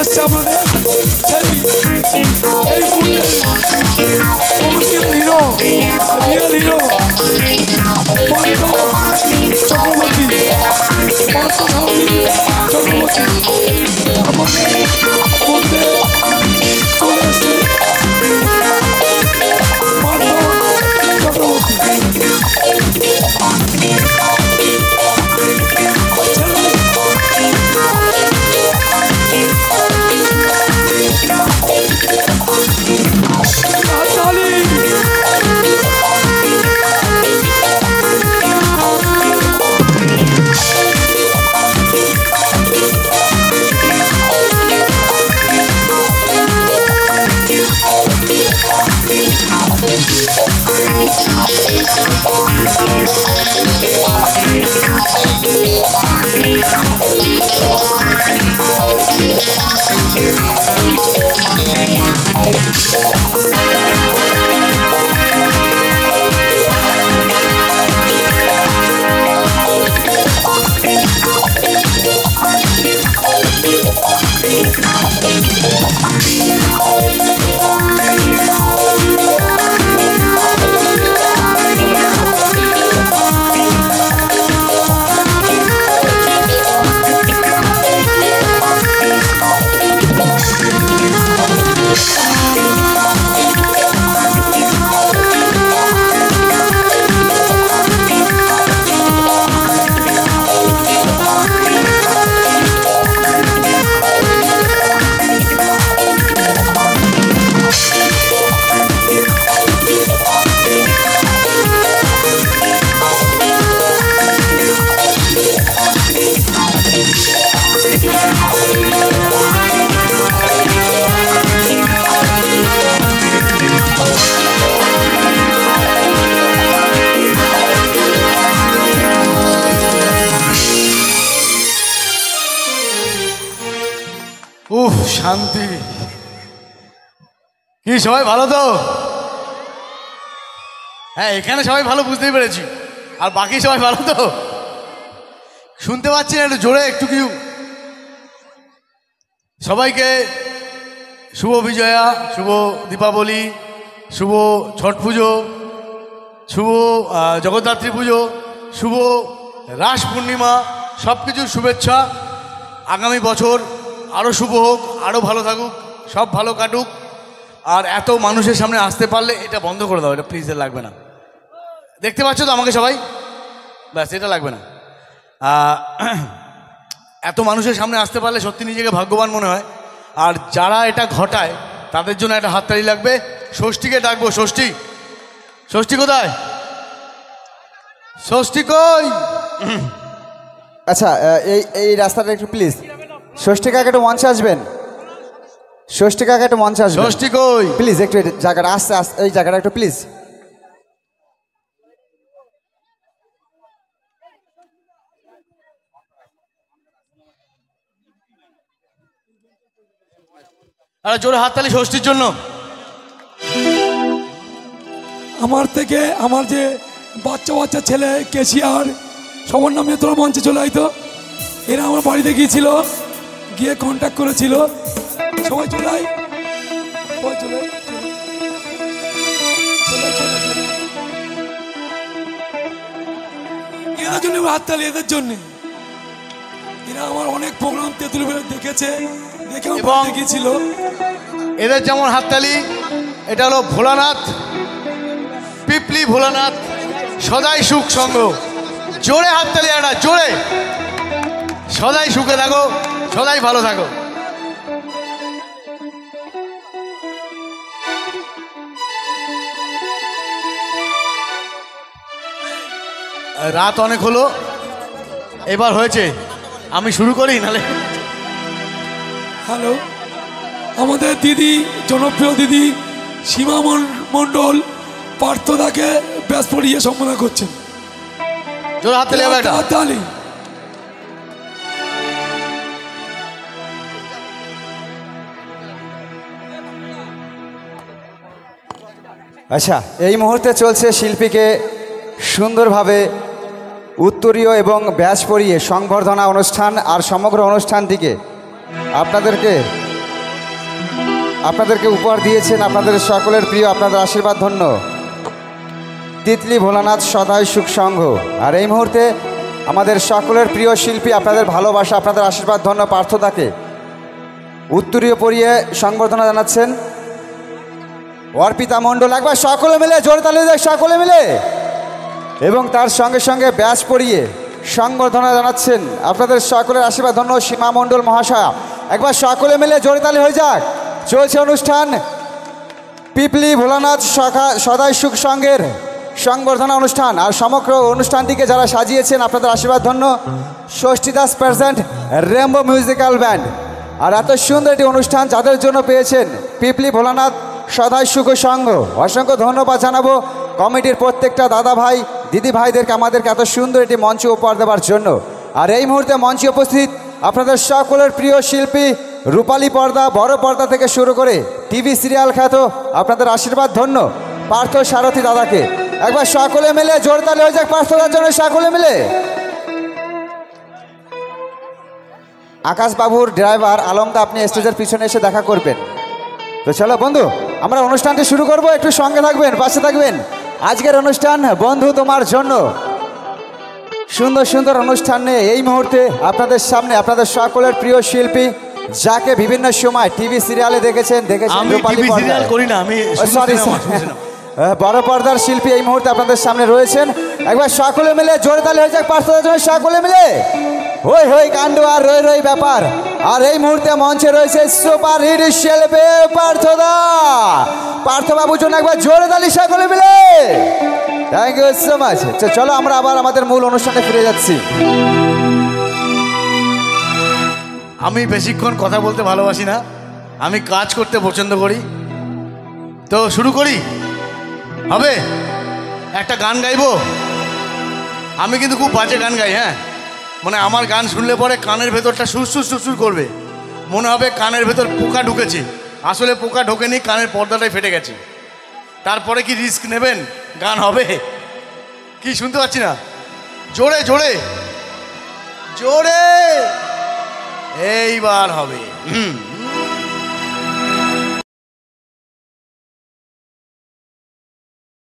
আসছে আমাদের এই hero real hero Chakraborty Chakraborty আমাদের মধ্যে চলে আসছে শান্তি কি সবাই ভালো তো? হ্যাঁ এখানে সবাই ভালো বুঝতেই পেরেছি। আর বাকি সবাই ভালো তো? শুনতে পাচ্ছি না একটু জোরে একটু কি? সবাইকে শুভ বিজয়া, শুভ দীপাবলি, শুভ ছট পুজো, শুভ জগদ্ধাত্রী পুজো, শুভ রাস পূর্ণিমা, সব কিছুর শুভেচ্ছা। আগামী বছর আরও শুভ হোক, আরও ভালো থাকুক, সব ভালো কাটুক। আর এত মানুষের সামনে আসতে পারলে এটা বন্ধ করে দাও, এটা প্লিজ লাগবে না। দেখতে পাচ্ছ তো আমাকে সবাই? ব্যাস এটা লাগবে না। এত মানুষের সামনে আসতে পারলে সত্যি নিজেকে ভাগ্যবান মনে হয়। আর যারা এটা ঘটায় তাদের জন্য একটা হাততালি লাগবে। ষষ্ঠীকে ডাকবো। ষষ্ঠী, ষষ্ঠী কোথায়? ষষ্ঠী কই? আচ্ছা এই রাস্তাটা একটু প্লিজ, ষষ্ঠী কাকা একটু মঞ্চে আসবেন। ষষ্ঠী কাকা একটু মঞ্চে আসবেন। ষষ্ঠী কই? প্লিজ একটু জায়গাটা আসতে আসতে এই জায়গাটা একটু প্লিজ। আরে জোরে হাততালি ষষ্ঠীর জন্য। আমার থেকে আমার যে বাচ্চা বাচ্চা ছেলে কেশিয়ার সবার নামে তোরা মঞ্চে চলে আইতো। এরা আমার বাড়িতে গিয়েছিল, গিয়ে কন্ট্যাক্ট করেছিল। সবাই চলে আয়, সবাই চলে আয়, এদের জন্য হাততালি, এদের জন্য। এরা আমার অনেক প্রোগ্রাম তেঁতুল বেলা দেখেছে, দেখে আমার গিয়েছিল। এদের যেমন হাততালি, এটা হলো ভোলানাথ, পিপলি ভোলানাথ সদাই সুখ সঙ্গ। জোরে হাততালি একটা, জোরে। সদাই সুখে থাকো, সদাই ভালো থাকো। রাত অনেক হলো, এবার হয়েছে, আমি শুরু করি নালে। হ্যালো, আমাদের দিদি, জনপ্রিয় দিদি সীমা মণ্ডল পার্থদাকে ব্যাস পড়িয়ে সম্বোধন করছেন। জোরে হাততালি হবে একটা। হাততালি। আচ্ছা, এই মুহূর্তে চলছে শিল্পীকে সুন্দরভাবে উত্তরীয় এবং ব্যাস পরিয়ে সংবর্ধনা অনুষ্ঠান। আর সমগ্র অনুষ্ঠানটিকে আপনাদেরকে আপনাদেরকে উপহার দিয়েছেন, আপনাদের সকলের প্রিয়, আপনাদের আশীর্বাদ ধন্য তিতলি ভোলানাথ সদাই সুখ সংঘ। আর এই মুহূর্তে আমাদের সকলের প্রিয় শিল্পী, আপনাদের ভালোবাসা, আপনাদের আশীর্বাদ ধন্য পার্থদাকে উত্তরীয় পরিয়ে সংবর্ধনা জানাচ্ছেন অর্পিতা মণ্ডল। একবার সকলে মিলে জোরে তালি দেয়, সকলে মিলে। এবং তার সঙ্গে সঙ্গে ব্যাচ পরিয়ে সংবর্ধনা জানাচ্ছেন আপনাদের সকলের আশীর্বাদ ধন্য সীমা মণ্ডল মহাশয়া। একবার সকলে মিলে জোরে তালি হয়ে যাক। চলছে অনুষ্ঠান পিপলি ভোলানাথ সদাই সুখ সংঘের সংবর্ধনা অনুষ্ঠান। আর সমগ্র অনুষ্ঠানটিকে যারা সাজিয়েছেন আপনাদের আশীর্বাদ ধন্য Shashthi Das present Rainbow musical band. আর এত সুন্দর একটি অনুষ্ঠান যাদের জন্য পেয়েছেন পিপলি ভোলানাথ সদাই সুখ সংঘ, অসংখ্য ধন্যবাদ জানাবো কমিটির প্রত্যেকটা দাদা ভাই দিদি ভাইদেরকে আমাদেরকে এত সুন্দর একটি মঞ্চ উপহার দেওয়ার জন্য। আর এই মুহূর্তে মঞ্চে উপস্থিত আপনাদের সকলের প্রিয় শিল্পী, রূপালী পর্দা, বড় পর্দা থেকে শুরু করে টিভি সিরিয়াল খ্যাত আপনাদের আশীর্বাদ ধন্য পার্থ সারথী দাদাকে একবার সকলে মিলে জোরতালি হয়ে যাক পার্থদার জন্য, সকলে মিলে। আকাশবাবুর ড্রাইভার আলমদা, আপনি স্টেজের পিছনে এসে দেখা করবেন। তো চলো বন্ধু, আমরা অনুষ্ঠানটি শুরু করব, একটু সঙ্গে থাকবেন, পাশে থাকবেন। আজকের অনুষ্ঠান বন্ধু তোমার জন্য, সুন্দর সুন্দর অনুষ্ঠান নিয়ে এই মুহূর্তে আপনাদের সামনে আপনাদের সকলের প্রিয় শিল্পী, যাকে বিভিন্ন সময় টিভি সিরিয়ালে দেখেছেন বড় পর্দার শিল্পী এই মুহূর্তে আপনাদের সামনে রয়েছেন। একবার সকলে মিলে জোরে তালি হয়ে যাক পার্থদার জন্য, সকলে মিলে। হই হই কাণ্ড আর রই রই ব্যাপার। আর এই মুহূর্তে মঞ্চে রয়েছে সুপার হিট শিল্পী পার্থদা। পার্থবাবুর জন্য একবার জোরে তালি সকলে মিলে। Thank you so much. চলো আমরা আবার আমাদের মূল অনুষ্ঠানে ফিরে যাচ্ছি। আমি বেশিক্ষণ কথা বলতে ভালোবাসি না, আমি কাজ করতে পছন্দ করি। তো শুরু করি, হবে একটা গান গাইবো। আমি কিন্তু খুব বাজে গান গাই, হ্যাঁ, মানে আমার গান শুনলে পরে কানের ভেতরটা সুরসুর সুরসুর করবে, মনে হবে কানের ভেতর পোকা ঢুকেছে। আসলে পোকা ঢোকেনি, কানের পর্দাটাই ফেটে গেছে। তারপরে কি রিস্ক নেবেন? গান হবে কি শুনতে পাচ্ছি না, জোরে জোরে জোরে, এইবার হবে।